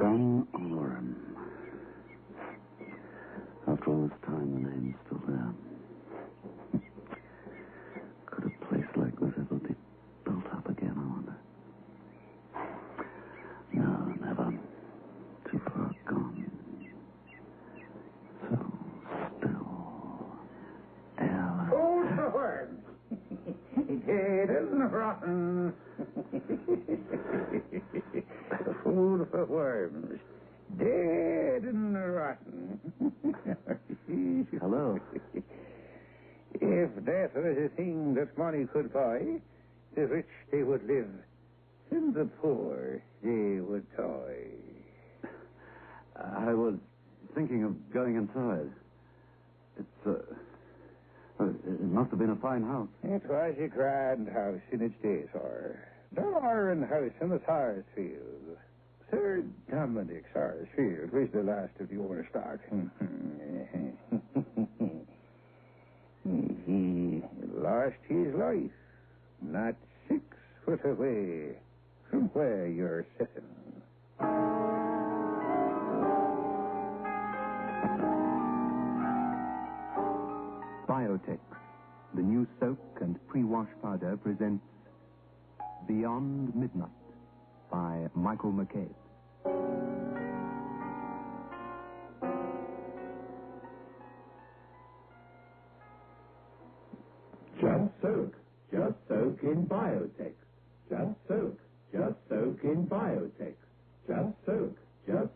John Loren. After all this time, the name's still there. Could a place like this ever be built up again, I wonder? No, never. Too far gone. So still. Airless. Food for worms. Dead and rotten. Food for worms. Dead and rotten. Hello. If death was a thing that money could buy, the rich they would live, and the poor they would toy. I was thinking of going inside. It must have been a fine house. It was a grand house in its day, sir. The Loren House in the Sarsfield. Sir Dominic Sarsfield was the last of the old stock. He lost his life not 6 foot away from where you're sitting. Biotex, the new soak and pre-wash powder, presents Beyond Midnight by Michael McCabe. Just soak in Biotex. Just soak in Biotex. Just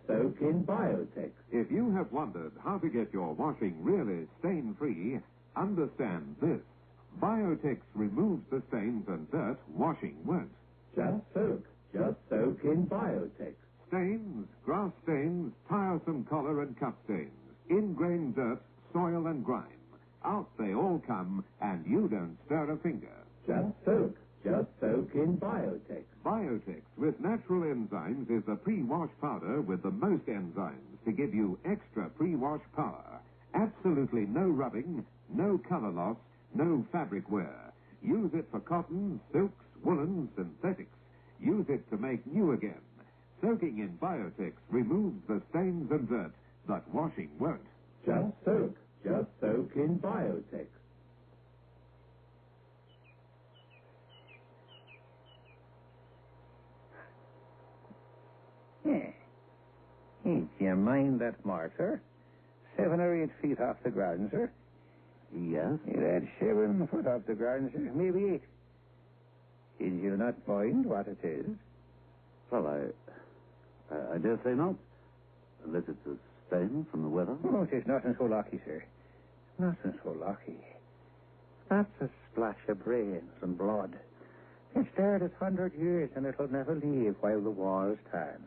soak in Biotex. If you have wondered how to get your washing really stain-free, understand this. Biotex removes the stains and dirt washing won't. Just soak in Biotex. Stains, grass stains, tiresome collar and cup stains, ingrained dirt, soil and grime. Out they all come, and you don't stir a finger. Just soak in Biotex. Biotex with natural enzymes is the pre-wash powder with the most enzymes to give you extra pre-wash power. Absolutely no rubbing, no color loss, no fabric wear. Use it for cotton, silks, woolens, synthetics. Use it to make new again. Soaking in Biotex removes the stains and dirt, but washing won't. Just soak in Biotex. Do you mind that mark, sir? 7 or 8 feet off the ground, sir. Yes? That's 7 foot off the ground, sir. Maybe 8. Did you not mind what it is? Well, I dare say not. Unless it's a stain from the weather. Oh, it is nothing so lucky, sir. Nothing so lucky. That's a splash of brains and blood. It's there 100 years, and it'll never leave while the wall stands.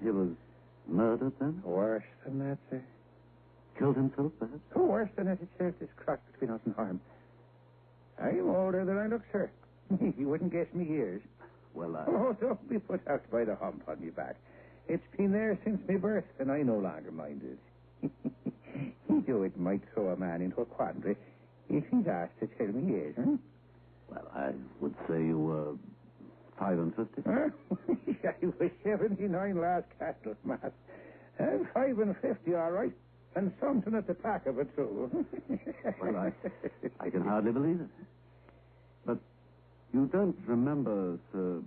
He was murdered, then? Worse than that, sir. Killed himself, perhaps? Oh, worse than that, it's served this cross between us and harm. I'm older than I look, sir. You wouldn't guess me years. Well, Oh, don't be put out by the hump on me back. It's been there since my birth, and I no longer mind it. Though it might throw a man into a quandary if he's asked to tell me years, huh? Well, I would say you were 55. Huh? I was 79 last Candlemas. And 55, all right. And something at the back of it, too. Well, I can hardly believe it. But you don't remember Sir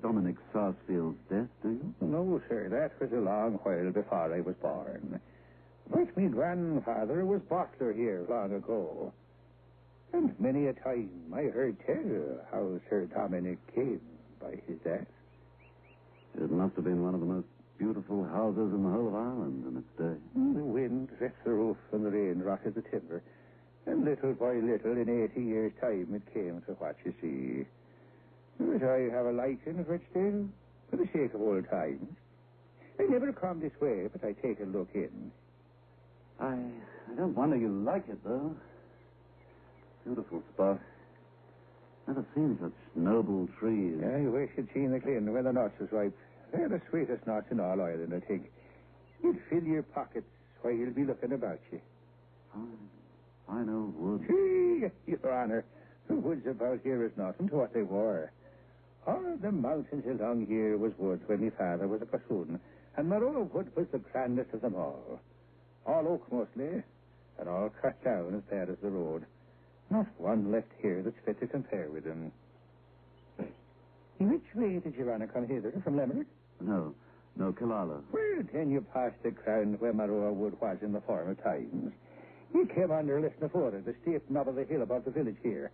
Dominic Sarsfield's death, do you? No, sir. That was a long while before I was born. But my grandfather was bottler here long ago. And many a time I heard tell how Sir Dominic came by his death. It must have been one of the most beautiful houses in the whole of Ireland in its day. The wind ripped the roof and the rain rotted the timber. And little by little, in 80 years' time, it came to what you see. But I have a liking for it still, for the sake of old times. I never come this way, but I take a look in. I don't wonder you like it, though. Beautiful spot. Never seen such noble trees. I wish you'd seen the Glen where the nuts was ripe. They're the sweetest nuts in all Ireland, I think. You'd fill your pockets while you'll be looking about you. I know woods. Your Honor, the woods about here is nothing to what they were. All the mountains along here was woods when my father was a bassoon. And Maroa Wood was the grandest of them all. All oak mostly, and all cut down as bad as the road. Not one left here that's fit to compare with them. Which way did your honor come hither? From Limerick? No, Killala. Well, then you passed the ground where Maroa Wood was in the former times. You came under Lisnafora, the steep knob of the hill above the village here.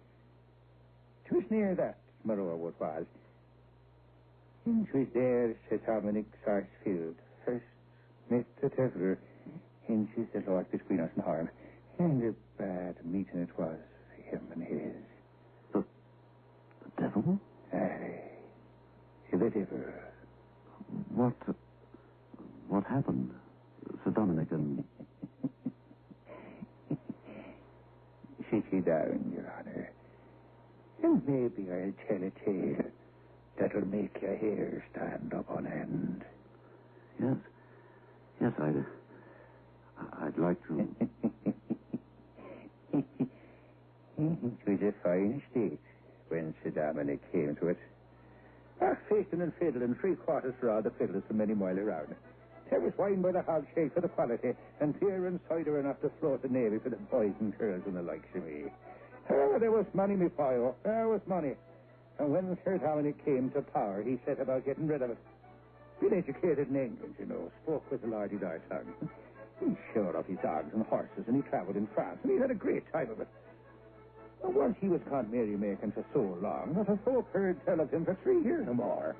'Twas near that Maroa Wood was. And 'twas there Sir Dominic Sarsfield first met the devil. Hinges the Lord between us and harm. And a bad meeting it was for him and his. The devil? Aye, the devil. What happened, Sir Dominic and... Sit ye down, your honor. And maybe I'll tell a tale that'll make your hair stand up on end. Yes, I'd like to... It was a fine state when Sir Dominic came to it. Facing and fiddling 3/4 for all the fiddlers from many mile around. There was wine by the hogshead for the quality, and beer and cider enough to float the navy for the boys and girls and the likes of me. Oh, there was money, me boy. There was money. And when Sir Dominic came to power, he set about getting rid of it. Been educated in England, you know, spoke with a lardy-dar tongue. He showed off his dogs and horses, and he travelled in France, and he had a great time of it. And once he was gone merry-making for so long, not a folk heard tell of him for 3 years or more.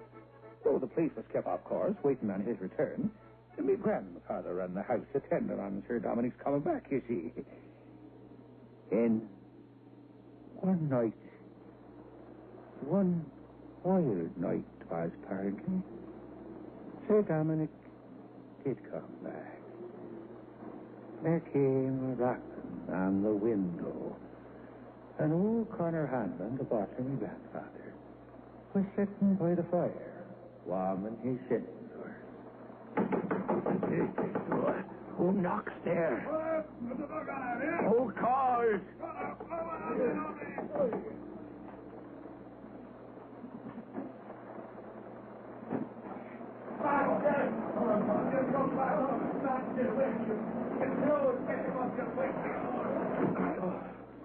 Though the place was kept, of course, waiting on his return. And my grandfather ran the house attending on Sir Dominic's coming back, you see. And one night, one wild night was apparently, Sir Dominic did come back. There came a rapping on the window. And old Connor Hanlon, the boss of my grandfather, was sitting by the fire, warming his shins. Who knocks there? Who calls?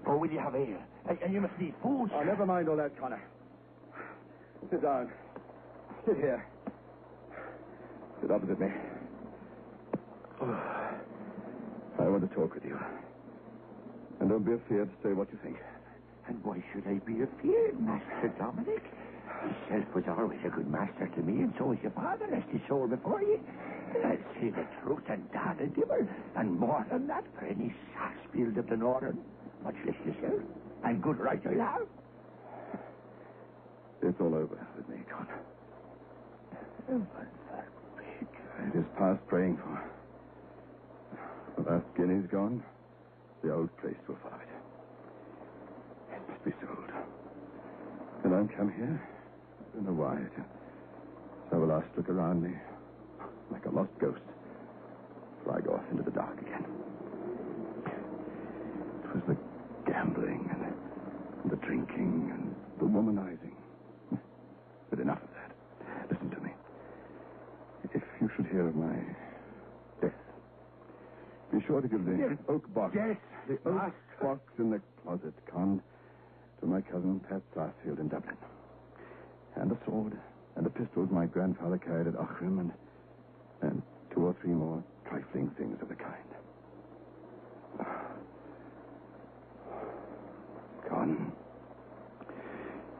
Oh, will you have ale? And you must need food. Oh, never mind all that, Connor. Sit down. Sit here. Sit opposite me. I want to talk with you. And don't be afraid to say what you think. And why should I be afraid, Master Dominic? Yourself was always a good master to me, and so was your father, rest his soul before you. And I'll say the truth and dad a dimmer, and more than that for any Sarsfield of the Northern, much less yourself. And good right I have. It's all over with me, Connor. It is past praying for. The last guinea's gone. The old place will follow it. It must be sold. And I'm come here. I don't know why. To have a last look around me, like a lost ghost, before I go off into the dark again. It was the gambling and the drinking and the womanizing. But enough of that. Listen to me. If you should hear of my death, be sure to give the oak box. Yes, the oak box in the closet, Con, to my cousin Pat Sarsfield in Dublin. And the sword and the pistols my grandfather carried at Aughrim and 2 or 3 more trifling things of the kind.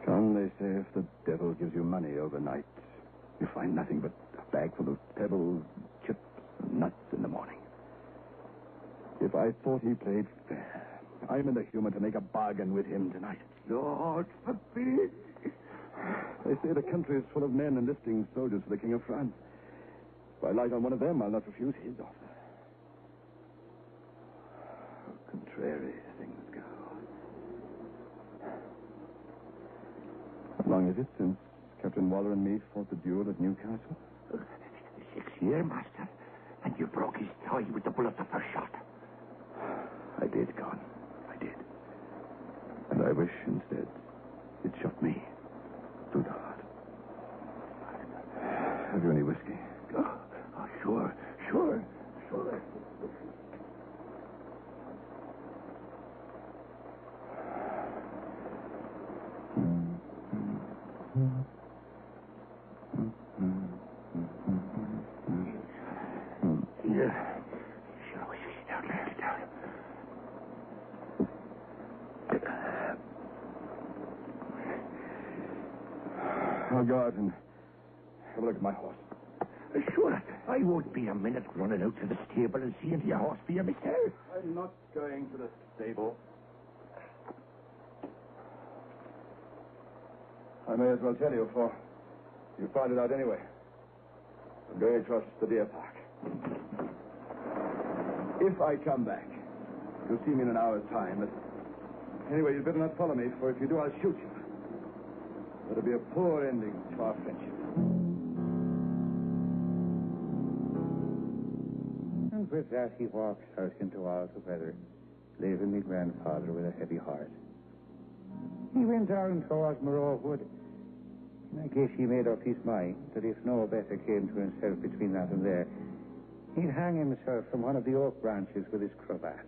Con, they say if the devil gives you money overnight, you find nothing but a bag full of pebbles, chips, and nuts in the morning. If I thought he played fair, I'm in the humor to make a bargain with him tonight. Lord forbid. They say the country is full of men enlisting soldiers for the King of France. If I light on one of them, I'll not refuse his offer. How contrary things go. How long is it since Captain Waller and me fought the duel at Newcastle? 6 years, Master. And you broke his thigh with the bullet of the first shot. I did, Con. I did. And I wish, instead, it shot me through the heart. Have you any whiskey? Oh, I'll go out and have a look at my horse. Sure, I won't be a minute running out to the stable and seeing your horse for you, mister. I'm not going to the stable. I may as well tell you, for you find it out anyway. I'm going across the deer park. If I come back, you'll see me in an hour's time. But anyway, you'd better not follow me, for if you do, I'll shoot you. That'll be a poor ending to our friendship. And with that, he walks out into all the weather, leaving me grandfather with a heavy heart. He went down towards Moreau Wood, and I guess he made up his mind that if no better came to himself between that and there, he'd hang himself from one of the oak branches with his cravat.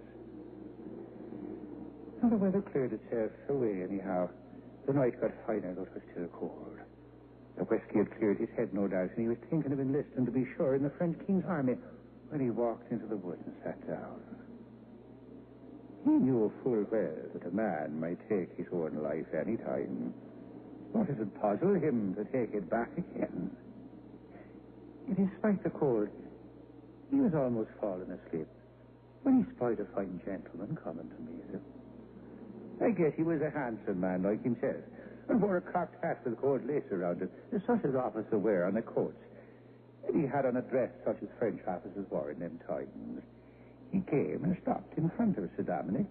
And the weather cleared itself away anyhow. The night got finer, though it was still cold. The whiskey had cleared his head, no doubt, and he was thinking of enlisting, to be sure, in the French king's army when he walked into the wood and sat down. He knew full well that a man might take his own life any time. What if it puzzled him to take it back again? Yet, despite the cold, he was almost falling asleep when he spied a fine gentleman coming to meet him. I guess he was a handsome man like himself, and wore a cocked hat with gold lace around it, such as officers wear on their coats. And he had on a dress such as French officers wore in them times. He came and stopped in front of Sir Dominic,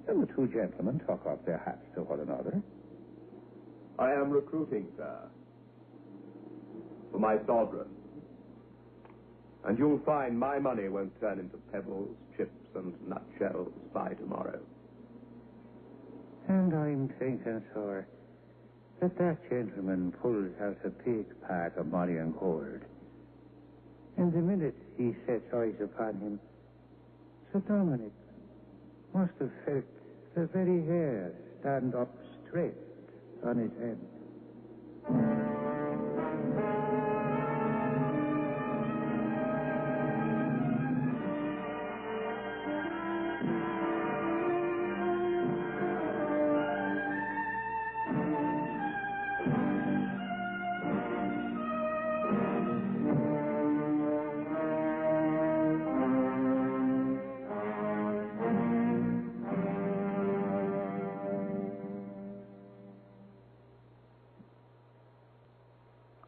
and the two gentlemen took off their hats to one another. I am recruiting, sir, for my sovereign. And you'll find my money won't turn into pebbles, chips, and nutshells by tomorrow. And I'm thinking, sir, that gentleman pulls out a big pack of money and gold. And the minute he sets eyes upon him, Sir Dominic must have felt the very hair stand up straight on his head.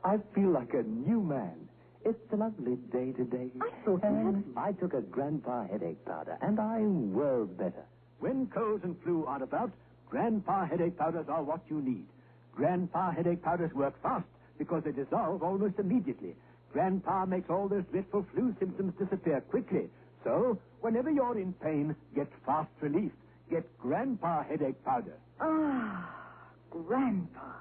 I feel like a new man. It's a lovely day today. I thought you had... I took a Grandpa headache powder, and I'm well better. When colds and flu are about, Grandpa headache powders are what you need. Grandpa headache powders work fast because they dissolve almost immediately. Grandpa makes all those dreadful flu symptoms disappear quickly. So, whenever you're in pain, get fast relief. Get Grandpa headache powder. Ah, Grandpa.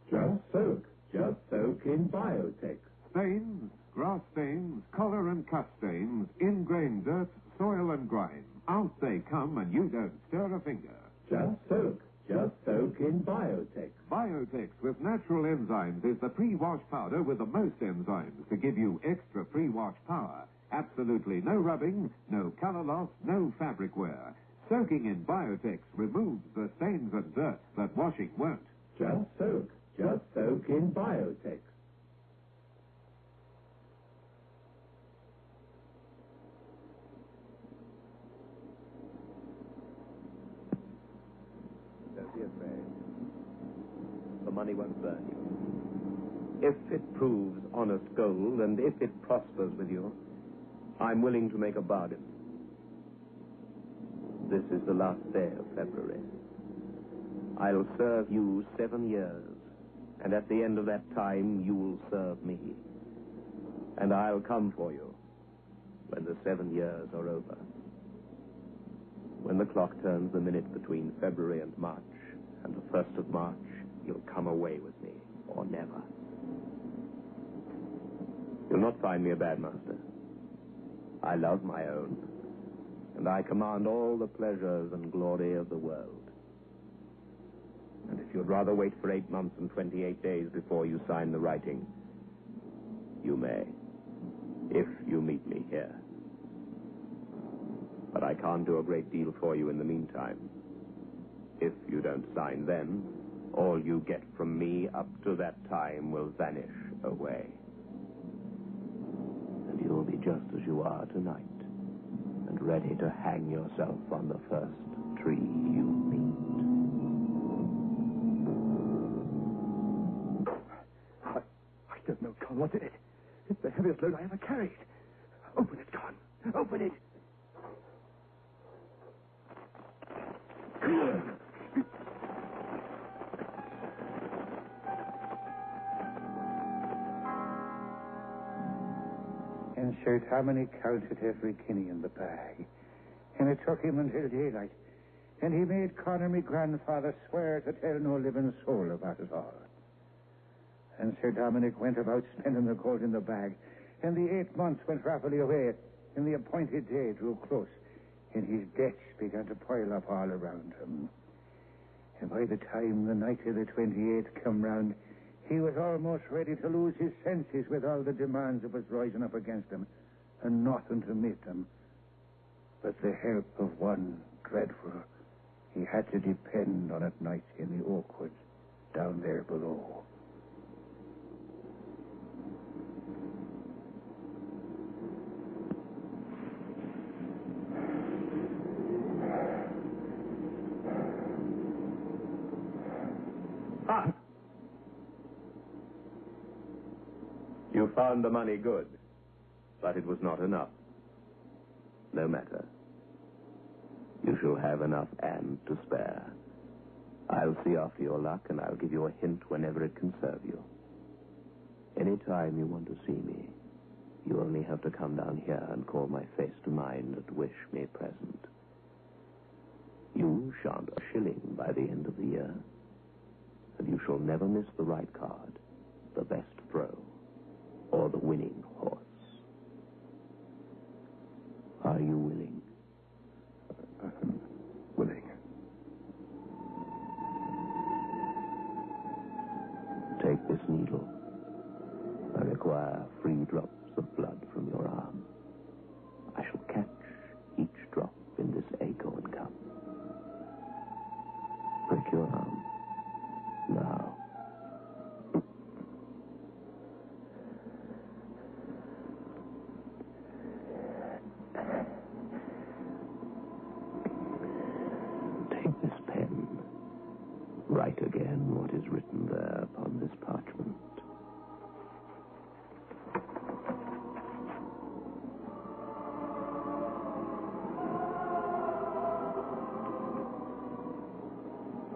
Just soak. Just soak in Biotex. Stains, grass stains, collar and cut stains, ingrained dirt, soil and grime. Out they come and you don't stir a finger. Just soak. Just soak in Biotex. Biotex with natural enzymes is the pre-wash powder with the most enzymes to give you extra pre-wash power. Absolutely no rubbing, no color loss, no fabric wear. Soaking in Biotex removes the stains and dirt that washing won't. Just soak. Just soak in Biotex. Don't be afraid. The money won't burn you. If it proves honest gold, and if it prospers with you, I'm willing to make a bargain. This is the last day of February. I'll serve you 7 years. And at the end of that time, you will serve me. And I'll come for you when the 7 years are over. When the clock turns the minute between February and March, and the 1st of March, you'll come away with me, or never. You'll not find me a bad master. I love my own, and I command all the pleasures and glory of the world. And if you'd rather wait for 8 months and 28 days before you sign the writing, you may, if you meet me here. But I can't do a great deal for you in the meantime. If you don't sign then, all you get from me up to that time will vanish away. And you'll be just as you are tonight, and ready to hang yourself on the first tree you meet. I don't know, Con. What's in it? It's the heaviest load I ever carried. Open it, Con. Open it. And Sir Dominic counted every guinea in the bag. And it took him until daylight. And he made Connor, my grandfather, swear to tell no living soul about it all. And Sir Dominic went about spending the gold in the bag. And the 8 months went rapidly away. And the appointed day drew close. And his debts began to pile up all around him. And by the time the night of the 28th come round, he was almost ready to lose his senses with all the demands that was rising up against him, and nothing to meet them but the help of one dreadful. He had to depend on at night in the oak woods down there below. You found the money good, but it was not enough. No matter. You shall have enough and to spare. I'll see after your luck, and I'll give you a hint whenever it can serve you. Any time you want to see me, you only have to come down here and call my face to mind and wish me present. You shan't a shilling by the end of the year, and you shall never miss the right card, the best throw, or the winning horse. Are you willing? Willing. Take this needle. I require 3 drops of blood from your arm. I shall catch each drop in this acorn cup. Prick your arm. Now. Take this pen. Write again what is written there upon this parchment.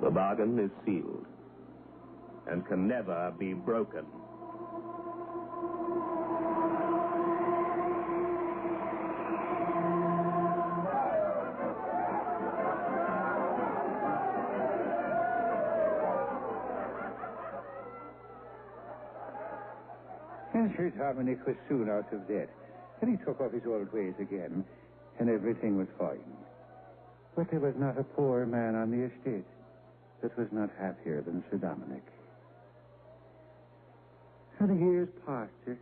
The bargain is sealed and can never be broken. And Sir Dominic was soon out of debt, and he took up his old ways again, and everything was fine. But there was not a poor man on the estate that was not happier than Sir Dominic. And the years passed.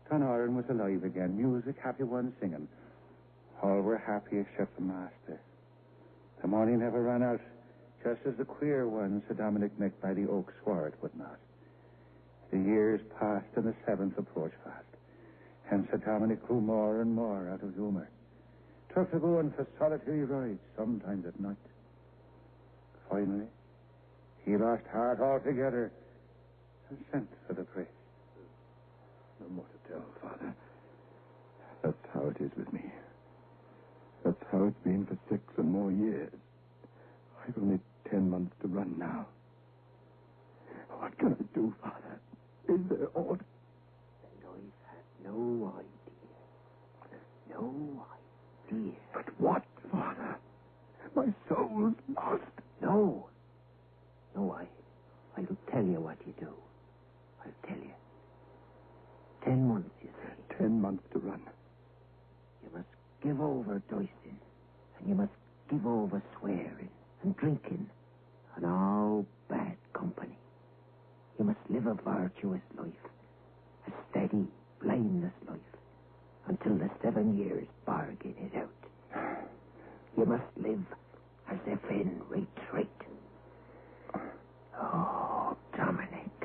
Conor was alive again, music, happy ones singing. All were happy except the master. The money never ran out, just as the queer ones Sir Dominic met by the oak swore it would not. The years passed and the 7th approached fast, and Sir Dominic grew more and more out of humour. Took to going for solitary rides, sometimes at night. Finally, he lost heart altogether and sent for the priest. No more to tell, Father. That's how it is with me. That's how it's been for 6 and more years. I've only 10 months to run now. What can I do, Father? Is there aught? And I've had no idea. No idea. But what, Father? My soul's lost. No. No, I'll tell you what you do. I'll tell you. 10 months, you say. 10 months to run. You must give over dicing, and you must give over swearing and drinking and all bad company. You must live a virtuous life, a steady, blameless life, until the 7 years bargain is out. You must live as if in retreat. Oh, Dominic,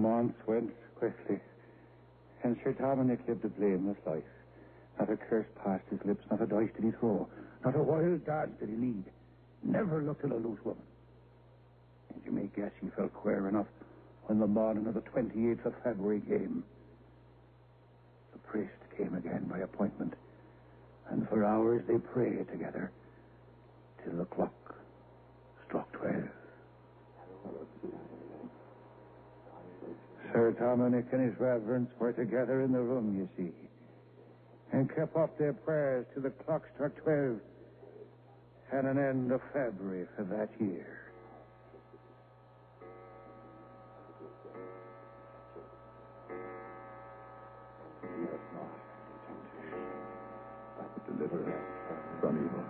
months went quickly, and Sir Dominic lived a blameless life. Not a curse passed his lips, not a dice did he throw, not a wild dance did he lead. Never looked at a loose woman. And you may guess he felt queer enough when the morning of the 28th of February came. The priest came again by appointment, and for hours they prayed together till the clock struck 12. Sir Dominic and his reverence were together in the room, you see, and kept up their prayers till the clock struck 12 and an end of February for that year. That would deliver us from evil.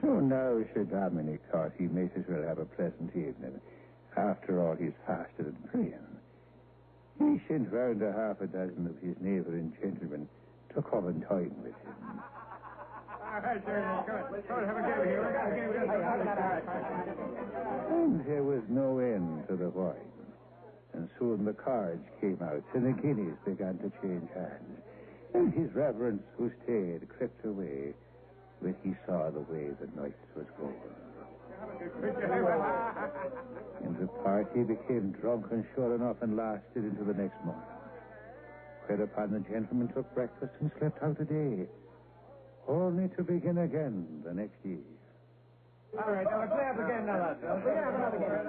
So now Sir Dominic thought he might as well have a pleasant evening. After all, he's fasted and praying. He sent round a half a dozen of his neighbouring gentlemen to come and dine with him. And there was no end to the wine. And soon the cards came out, and the guineas began to change hands. And his reverence, who stayed, crept away when he saw the way the night was going. And the party became drunk and sure enough and lasted into the next morning. Whereupon the gentleman took breakfast and slept out a day, only to begin again the next year. All right, now let's play up again now, lads. We're going to have another game.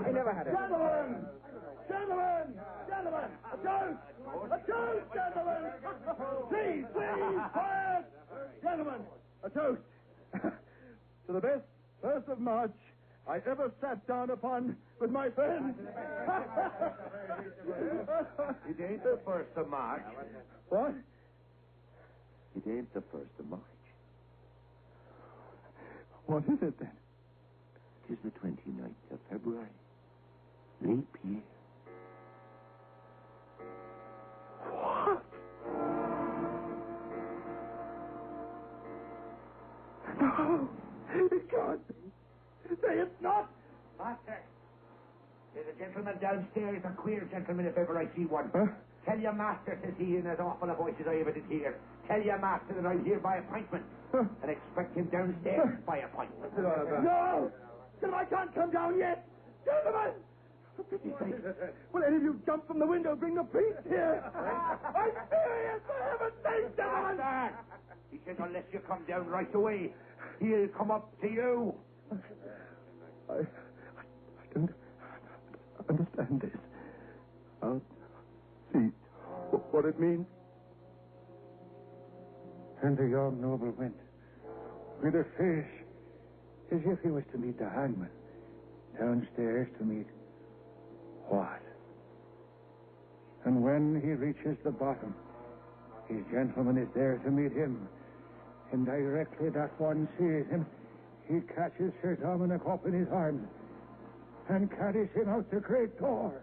I never had it. Gentlemen! Gentlemen! Gentlemen! A toast! A toast, gentlemen! Please, please, quiet! Gentlemen, a toast to the best 1st of March I ever sat down upon with my friends. It ain't the 1st of March. What? It ain't the 1st of March. What is it, then? It is the 29th of February. Leap year. What? No, it can't be. Say it's not. Master, there's a gentleman downstairs, a queer gentleman if ever I see one. Huh? Tell your master, says he, in as awful a voice as I ever did hear. Tell your master that I'm here by appointment. And expect him downstairs by appointment. No! I can't come down yet. Gentlemen! For pity's sake. Will any of you jump from the window, bring the priest here? I'm serious, for heaven's sake, gentlemen! Master! He says unless you come down right away, he'll come up to you. I don't understand this. I'll see what it means. And the young noble went, with a face as if he was to meet the hangman, downstairs to meet what? And when he reaches the bottom, his gentleman is there to meet him. And directly that one sees him, he catches Sir Dominic up in his arms and carries him out the great door.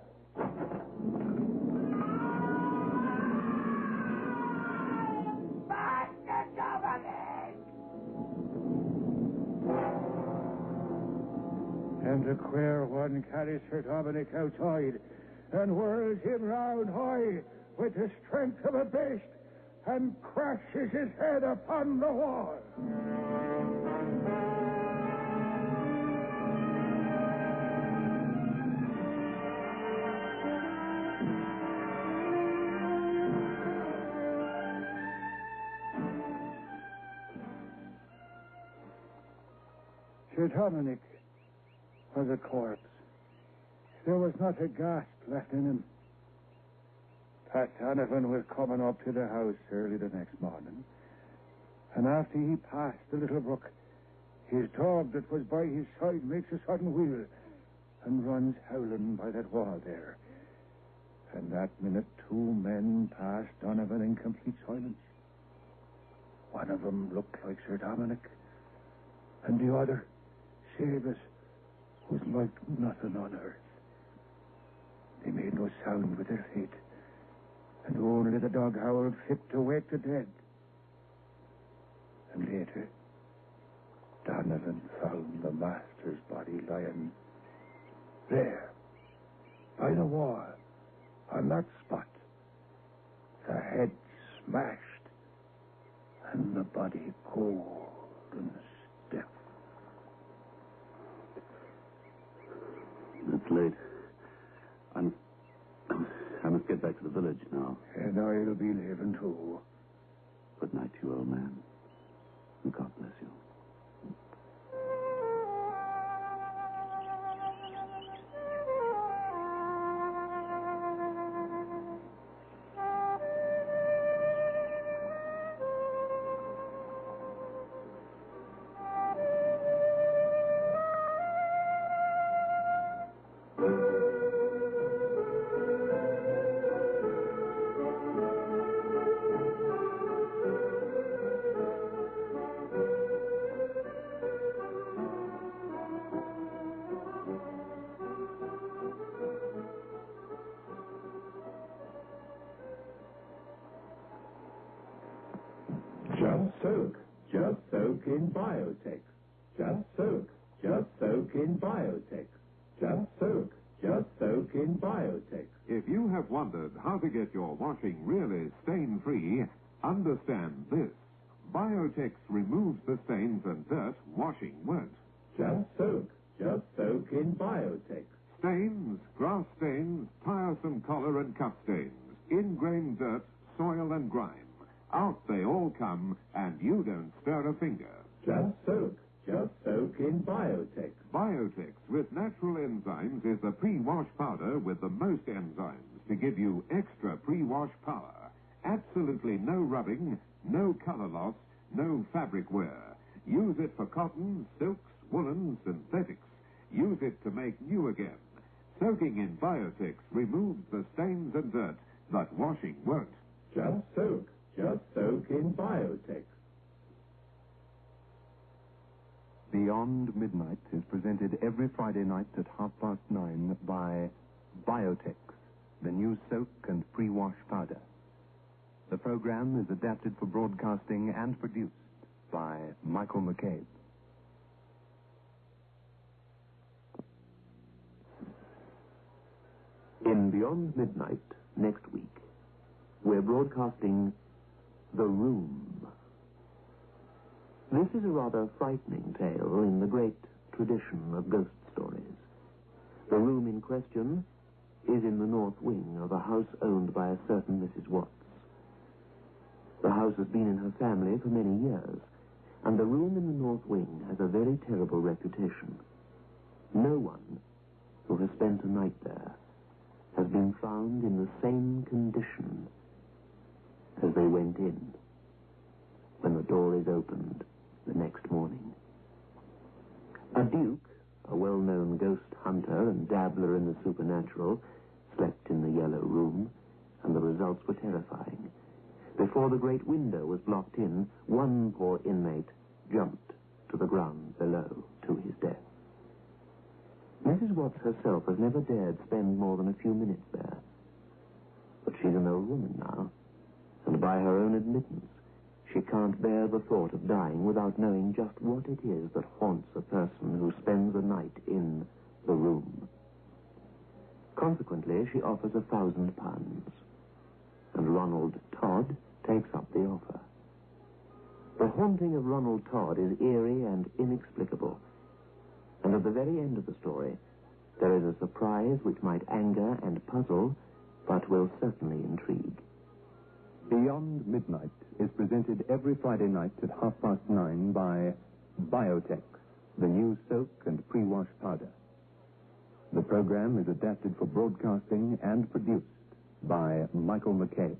Master Dominic! And the queer one carries Sir Dominic outside and whirls him round high with the strength of a beast and crashes his head upon the wall. Sir Dominic was a corpse. There was not a gasp left in him. Pat Donovan was coming up to the house early the next morning, and after he passed the little brook, his dog that was by his side makes a sudden wheel and runs howling by that wall there. And that minute, two men passed Donovan in complete silence. One of them looked like Sir Dominic, and the other, Sabus, was like nothing on earth. They made no sound with their feet, and only the dog howled fit to wake the dead. And later, Donovan found the master's body lying there, by the wall, on that spot. The head smashed, and the body cold and stiff. It's late. I must get back to the village now. And I'll be leaving too. Good night to you, old man. And God bless you. Just soak in Biotex. Just soak in Biotex. Just soak in Biotex. If you have wondered how to get your washing really stain-free, understand this. Biotex removes the stains and dirt washing won't. Just soak in Biotex. Stains, grass stains, tiresome collar and cup stains, ingrained dirt, soil and grime. Out they all come, and you don't stir a finger. Just soak in Biotex. Biotex with natural enzymes is the pre-wash powder with the most enzymes to give you extra pre-wash power. Absolutely no rubbing, no color loss, no fabric wear. Use it for cottons, silks, woolens, synthetics. Use it to make new again. Soaking in Biotex removes the stains and dirt, but washing won't. Just soak in Biotex. Beyond Midnight is presented every Friday night at 9:30 by Biotex, the new soak and pre-wash powder. The program is adapted for broadcasting and produced by Michael McCabe. In Beyond Midnight, next week, we're broadcasting The Room. This is a rather frightening tale in the great tradition of ghost stories. The room in question is in the north wing of a house owned by a certain Mrs. Watts. The house has been in her family for many years, and the room in the north wing has a very terrible reputation. No one who has spent a night there has been found in the same condition as they went in when the door is opened the next morning. A duke, a well-known ghost hunter and dabbler in the supernatural, slept in the yellow room, and the results were terrifying. Before the great window was blocked in, one poor inmate jumped to the ground below to his death. Mrs. Watts herself has never dared spend more than a few minutes there. But she's an old woman now, and by her own admittance, she can't bear the thought of dying without knowing just what it is that haunts a person who spends a night in the room. Consequently, she offers £1,000, and Ronald Todd takes up the offer. The haunting of Ronald Todd is eerie and inexplicable, and at the very end of the story, there is a surprise which might anger and puzzle, but will certainly intrigue. Beyond Midnight is presented every Friday night at 9:30 by Biotex, the new soak and pre-wash powder. The program is adapted for broadcasting and produced by Michael McCabe.